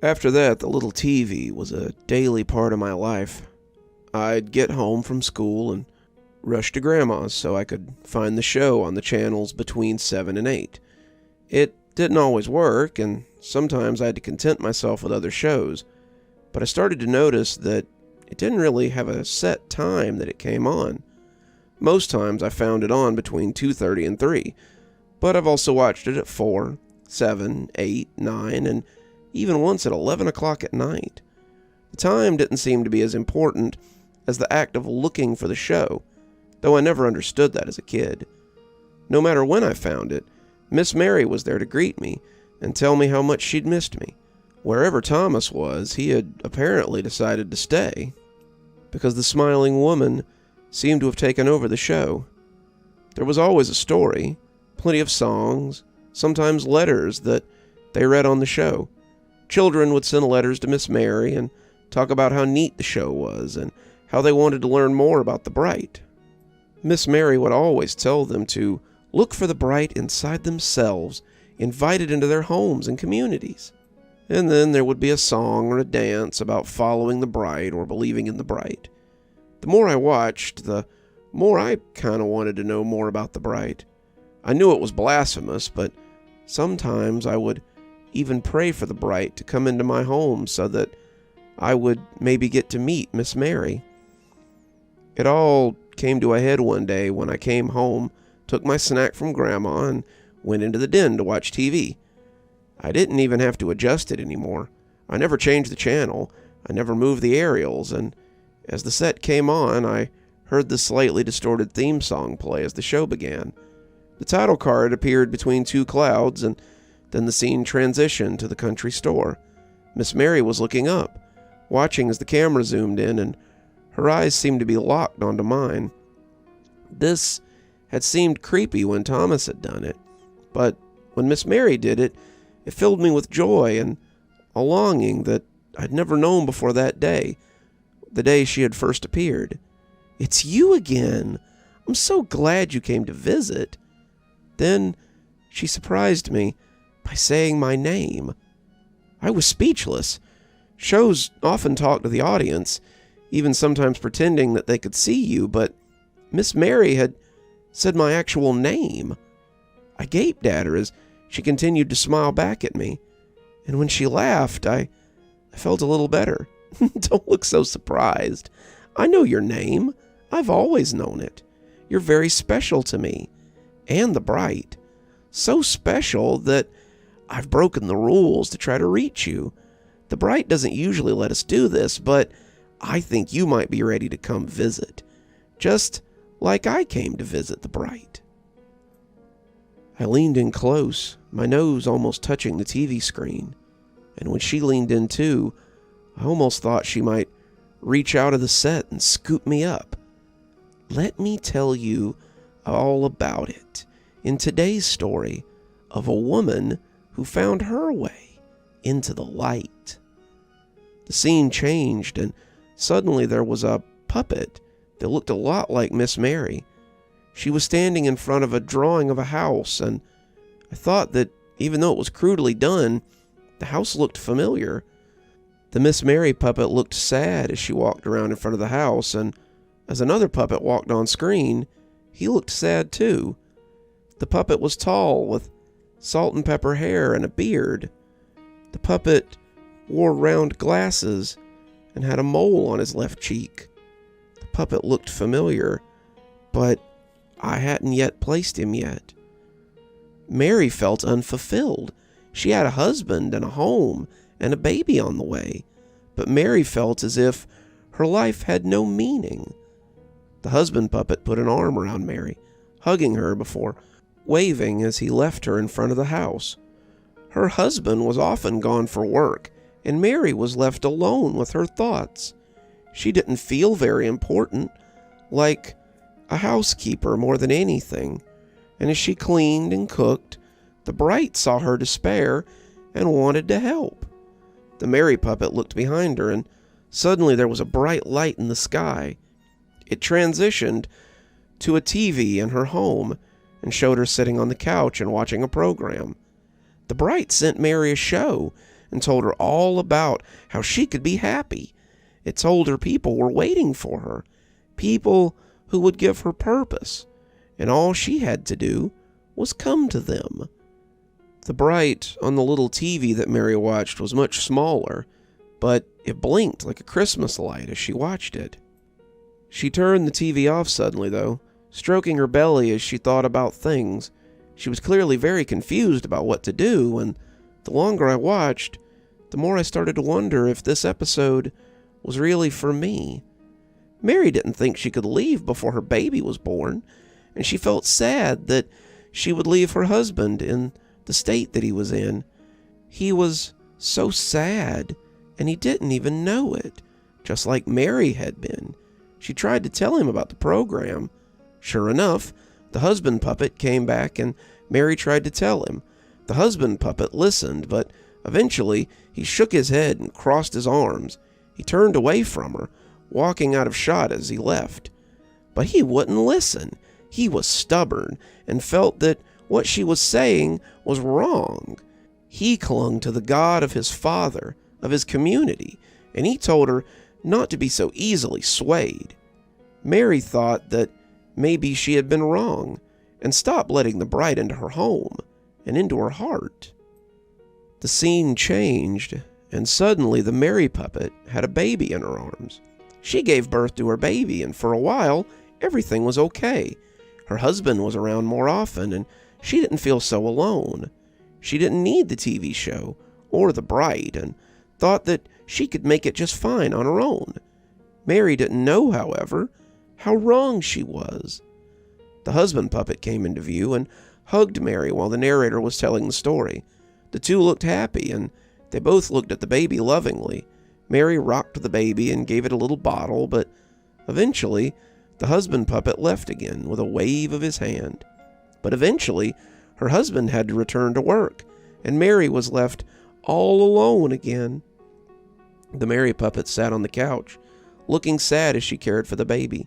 After that, the little TV was a daily part of my life. I'd get home from school and rush to Grandma's so I could find the show on the channels between 7 and 8. It didn't always work, and sometimes I had to content myself with other shows, but I started to notice that it didn't really have a set time that it came on. Most times I found it on between 2:30 and 3, but I've also watched it at 4, 7, 8, 9, and even once at 11 o'clock at night. The time didn't seem to be as important as the act of looking for the show, though I never understood that as a kid. No matter when I found it, Miss Mary was there to greet me and tell me how much she'd missed me. Wherever Thomas was, he had apparently decided to stay, because the smiling woman seemed to have taken over the show. There was always a story, plenty of songs, sometimes letters that they read on the show. Children would send letters to Miss Mary and talk about how neat the show was and how they wanted to learn more about the Bright. Miss Mary would always tell them to look for the Bright inside themselves, invited into their homes and communities. And then there would be a song or a dance about following the Bright or believing in the Bright. The more I watched, the more I kind of wanted to know more about the Bright. I knew it was blasphemous, but sometimes I would even pray for the Bright to come into my home so that I would maybe get to meet Miss Mary. It all came to a head one day when I came home, took my snack from Grandma, and went into the den to watch TV. I didn't even have to adjust it anymore. I never changed the channel. I never moved the aerials, and as the set came on, I heard the slightly distorted theme song play as the show began. The title card appeared between two clouds, and then the scene transitioned to the country store. Miss Mary was looking up, watching as the camera zoomed in, and her eyes seemed to be locked onto mine. This had seemed creepy when Thomas had done it, but when Miss Mary did it, it filled me with joy and a longing that I'd never known before that day, the day she had first appeared. "It's you again! I'm so glad you came to visit." Then she surprised me by saying my name. I was speechless. Shows often talk to the audience, even sometimes pretending that they could see you, but Miss Mary had said my actual name. I gaped at her as she continued to smile back at me, and when she laughed, I felt a little better. "Don't look so surprised. I know your name. I've always known it. You're very special to me, and the Bright. So special that I've broken the rules to try to reach you. The Bright doesn't usually let us do this, but I think you might be ready to come visit, just like I came to visit the Bright." I leaned in close, my nose almost touching the TV screen, and when she leaned in too, I almost thought she might reach out of the set and scoop me up. Let me tell you all about it in today's story of a woman who found her way into the light. The scene changed, and suddenly there was a puppet that looked a lot like Miss Mary. She was standing in front of a drawing of a house, and I thought that even though it was crudely done, the house looked familiar. The Miss Mary puppet looked sad as she walked around in front of the house, and as another puppet walked on screen, he looked sad too. The puppet was tall, with salt and pepper hair and a beard. The puppet wore round glasses and had a mole on his left cheek. The puppet looked familiar, but I hadn't yet placed him yet. Mary felt unfulfilled. She had a husband and a home and a baby on the way, but Mary felt as if her life had no meaning. The husband puppet put an arm around Mary, hugging her before waving as he left her in front of the house. Her husband was often gone for work, and Mary was left alone with her thoughts. She didn't feel very important, like a housekeeper more than anything, and as she cleaned and cooked, the Bright saw her despair and wanted to help. The Mary puppet looked behind her, and suddenly there was a bright light in the sky. It transitioned to a TV in her home and showed her sitting on the couch and watching a program. The Bright sent Mary a show, and told her all about how she could be happy. It told her people were waiting for her, people who would give her purpose, and all she had to do was come to them. The bright on the little TV that Mary watched was much smaller, but it blinked like a Christmas light as she watched it. She turned the TV off suddenly, though, stroking her belly as she thought about things. She was clearly very confused about what to do, and the longer I watched, the more I started to wonder if this episode was really for me. Mary didn't think she could leave before her baby was born, and she felt sad that she would leave her husband in the state that he was in. He was so sad, and he didn't even know it, just like Mary had been. She tried to tell him about the program. Sure enough, the husband puppet came back, and Mary tried to tell him. The husband puppet listened, but eventually he shook his head and crossed his arms. He turned away from her, walking out of shot as he left. But he wouldn't listen. He was stubborn and felt that what she was saying was wrong. He clung to the God of his father, of his community, and he told her not to be so easily swayed. Mary thought that maybe she had been wrong and stopped letting the bright into her home and into her heart. The scene changed, and suddenly the Mary puppet had a baby in her arms. She gave birth to her baby, and for a while, everything was okay. Her husband was around more often, and she didn't feel so alone. She didn't need the TV show or the bright, and thought that she could make it just fine on her own. Mary didn't know, however, how wrong she was. The husband puppet came into view and hugged Mary while the narrator was telling the story. The two looked happy, and they both looked at the baby lovingly. Mary rocked the baby and gave it a little bottle, but eventually the husband puppet left again with a wave of his hand. But eventually her husband had to return to work, and Mary was left all alone again. The Mary puppet sat on the couch, looking sad as she cared for the baby.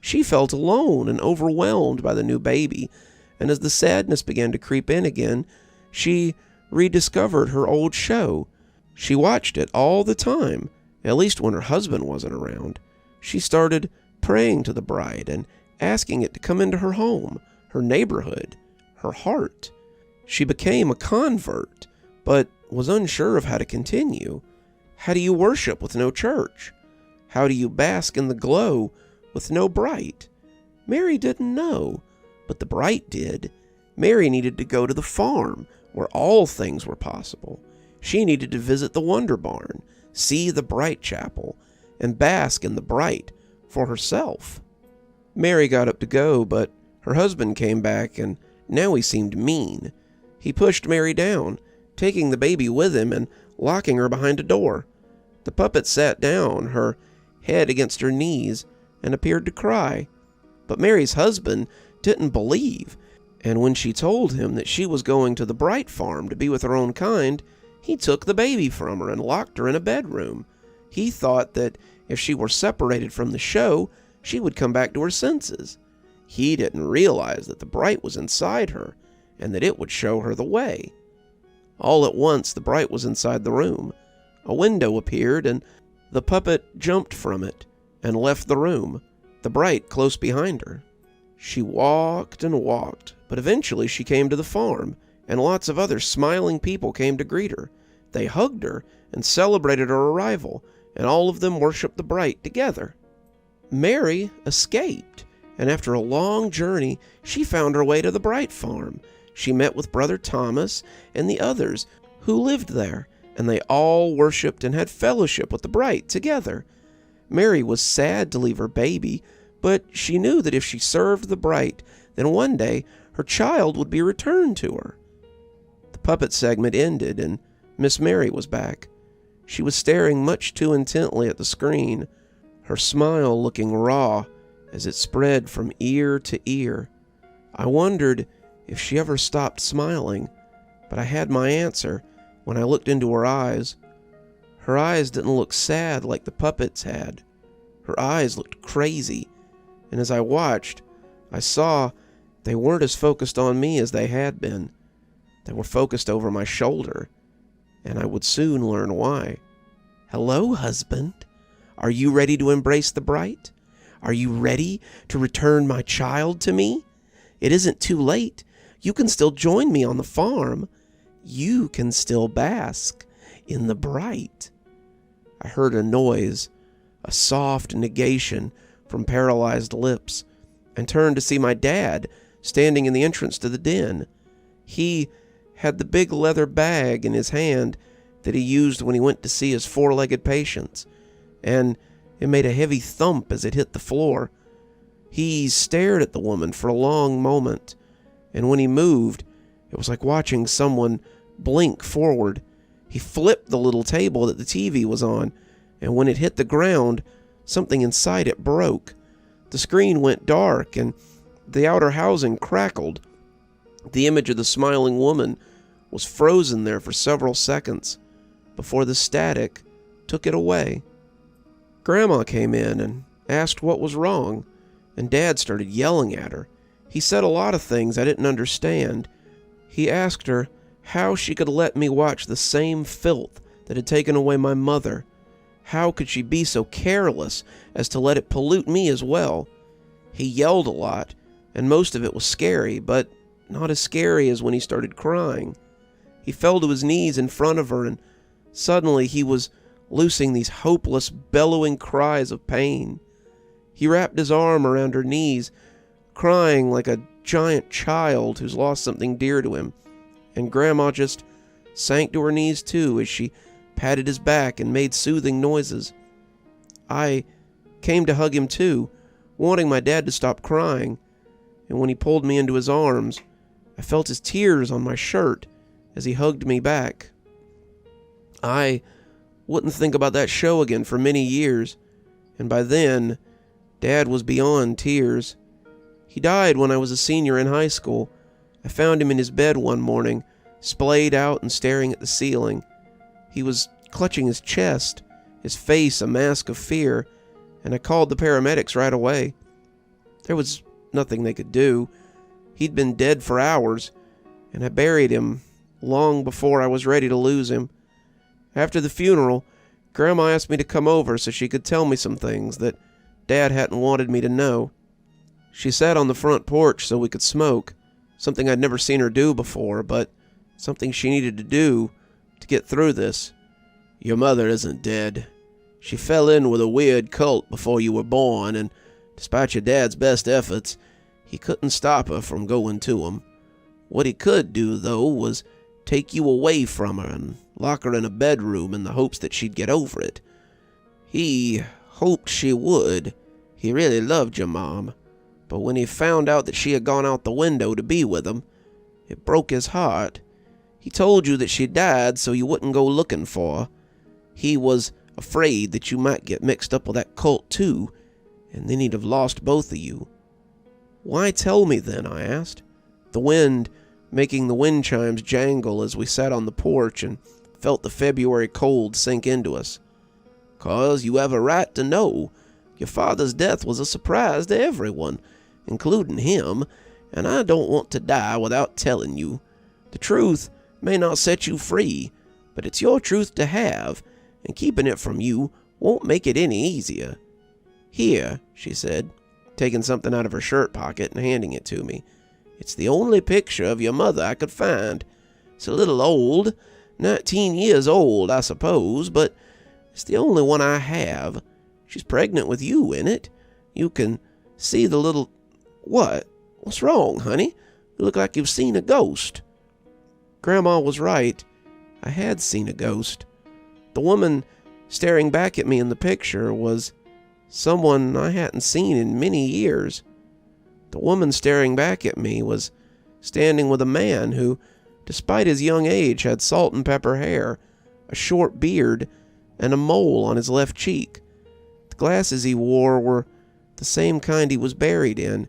She felt alone and overwhelmed by the new baby, and as the sadness began to creep in again, she rediscovered her old show. She watched it all the time, at least when her husband wasn't around. She started praying to the bride and asking it to come into her home, her neighborhood, her heart. She became a convert, but was unsure of how to continue. How do you worship with no church? How do you bask in the glow with no bright? Mary didn't know, but the bright did. Mary needed to go to the farm, where all things were possible. She needed to visit the Wonder Barn, see the Bright Chapel, and bask in the bright for herself. Mary got up to go, but her husband came back, and now he seemed mean. He pushed Mary down, taking the baby with him and locking her behind a door. The puppet sat down, her head against her knees, and appeared to cry. But Mary's husband didn't believe, and when she told him that she was going to the Bright Farm to be with her own kind, he took the baby from her and locked her in a bedroom. He thought that if she were separated from the show, she would come back to her senses. He didn't realize that the bright was inside her, and that it would show her the way. All at once, the bright was inside the room. A window appeared, and the puppet jumped from it and left the room, the bright close behind her. She walked and walked, but eventually she came to the farm, and lots of other smiling people came to greet her. They hugged her and celebrated her arrival, and all of them worshiped the bright together. Mary escaped, and after a long journey, she found her way to the Bright Farm. She met with Brother Thomas and the others who lived there, and they all worshipped and had fellowship with the bright together. Mary was sad to leave her baby, but she knew that if she served the bright, then one day her child would be returned to her. The puppet segment ended, and Miss Mary was back. She was staring much too intently at the screen, her smile looking raw as it spread from ear to ear. I wondered if she ever stopped smiling, but I had my answer when I looked into her eyes. Her eyes didn't look sad like the puppet's had. Her eyes looked crazy, and as I watched, I saw they weren't as focused on me as they had been. They were focused over my shoulder. and I would soon learn why. "Hello, husband. Are you ready to embrace the bright? Are you ready to return my child to me? It isn't too late. You can still join me on the farm. You can still bask in the bright." I heard a noise, a soft negation from paralyzed lips, and turned to see my dad standing in the entrance to the den. He had the big leather bag in his hand that he used when he went to see his four-legged patients, and it made a heavy thump as it hit the floor. He stared at the woman for a long moment, and when he moved, it was like watching someone blink forward. He flipped the little table that the TV was on, and when it hit the ground, something inside it broke. The screen went dark, and the outer housing crackled. The image of the smiling woman was frozen there for several seconds before the static took it away. Grandma came in and asked what was wrong, and Dad started yelling at her. He said a lot of things I didn't understand. He asked her how she could let me watch the same filth that had taken away my mother. How could she be so careless as to let it pollute me as well? He yelled a lot, and most of it was scary, but not as scary as when he started crying. He fell to his knees in front of her, and suddenly he was loosing these hopeless, bellowing cries of pain. He wrapped his arm around her knees, crying like a giant child who's lost something dear to him, and Grandma just sank to her knees too as she patted his back and made soothing noises. I came to hug him too, wanting my dad to stop crying, and when he pulled me into his arms, I felt his tears on my shirt as he hugged me back. I wouldn't think about that show again for many years, and by then, Dad was beyond tears. He died when I was a senior in high school. I found him in his bed one morning, splayed out and staring at the ceiling. He was clutching his chest, his face a mask of fear, and I called the paramedics right away. There was nothing they could do. He'd been dead for hours, and I buried him long before I was ready to lose him. After the funeral, Grandma asked me to come over so she could tell me some things that Dad hadn't wanted me to know. She sat on the front porch so we could smoke, something I'd never seen her do before, but something she needed to do to get through this. "Your mother isn't dead. She fell in with a weird cult before you were born, and despite your dad's best efforts, he couldn't stop her from going to him. What he could do, though, was take you away from her and lock her in a bedroom in the hopes that she'd get over it. He hoped she would. He really loved your mom. But when he found out that she had gone out the window to be with him, it broke his heart. He told you that she died so you wouldn't go looking for her. He was afraid that you might get mixed up with that cult too, and then he'd have lost both of you." "Why tell me then?" I asked, the wind making the wind chimes jangle as we sat on the porch and felt the February cold sink into us. "'Cause you have a right to know. Your father's death was a surprise to everyone, including him, and I don't want to die without telling you. The truth may not set you free, but it's your truth to have, and keeping it from you won't make it any easier. Here," she said, taking something out of her shirt pocket and handing it to me. "It's the only picture of your mother I could find. It's a little old, 19 years old, I suppose, but it's the only one I have. She's pregnant with you in it. You can see the little—" "What? What's wrong, honey? You look like you've seen a ghost." Grandma was right. I had seen a ghost. The woman staring back at me in the picture was someone I hadn't seen in many years. The woman staring back at me was standing with a man who, despite his young age, had salt and pepper hair, a short beard, and a mole on his left cheek. The glasses he wore were the same kind he was buried in,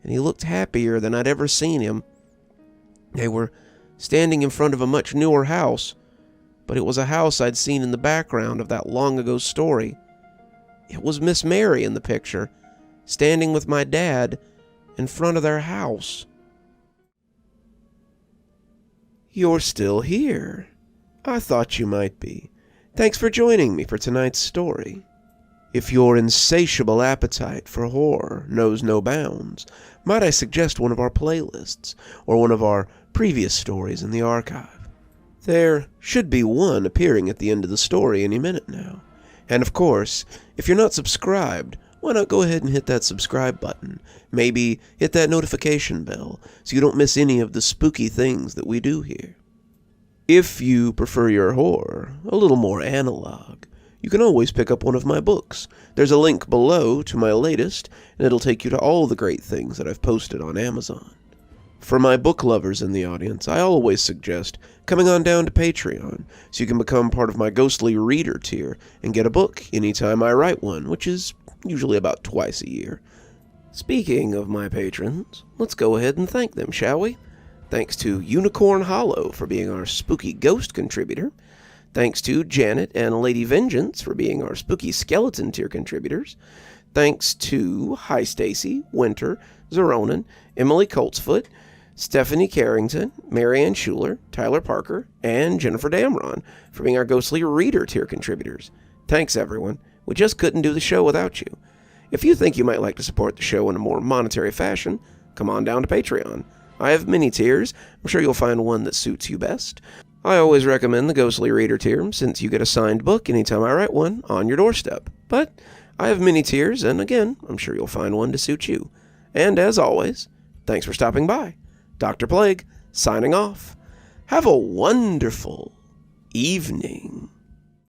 and he looked happier than I'd ever seen him. They were standing in front of a much newer house, but it was a house I'd seen in the background of that long-ago story. It was Miss Mary in the picture, standing with my dad in front of their house. "You're still here. I thought you might be. Thanks for joining me for tonight's story. If your insatiable appetite for horror knows no bounds, might I suggest one of our playlists, or one of our previous stories in the archive? There should be one appearing at the end of the story any minute now. And of course, if you're not subscribed, why not go ahead and hit that subscribe button? Maybe hit that notification bell so you don't miss any of the spooky things that we do here. If you prefer your horror a little more analog, you can always pick up one of my books. There's a link below to my latest, and it'll take you to all the great things that I've posted on Amazon. For my book lovers in the audience, I always suggest coming on down to Patreon so you can become part of my ghostly reader tier and get a book anytime I write one, which is usually about twice a year. Speaking of my patrons, let's go ahead and thank them, shall we? Thanks to Unicorn Hollow for being our spooky ghost contributor. Thanks to Janet and Lady Vengeance for being our spooky skeleton tier contributors. Thanks to Hi Stacy, Winter, Xaronan, Emily Coltsfoot, Stephanie Carrington, Marianne Schuler, Tyler Parker, and Jennifer Damron for being our ghostly reader tier contributors. Thanks, everyone. We just couldn't do the show without you. If you think you might like to support the show in a more monetary fashion, come on down to Patreon. I have many tiers. I'm sure you'll find one that suits you best. I always recommend the Ghostly Reader tier, since you get a signed book anytime I write one on your doorstep. But I have many tiers, and again, I'm sure you'll find one to suit you. And as always, thanks for stopping by. Dr. Plague, signing off. Have a wonderful evening.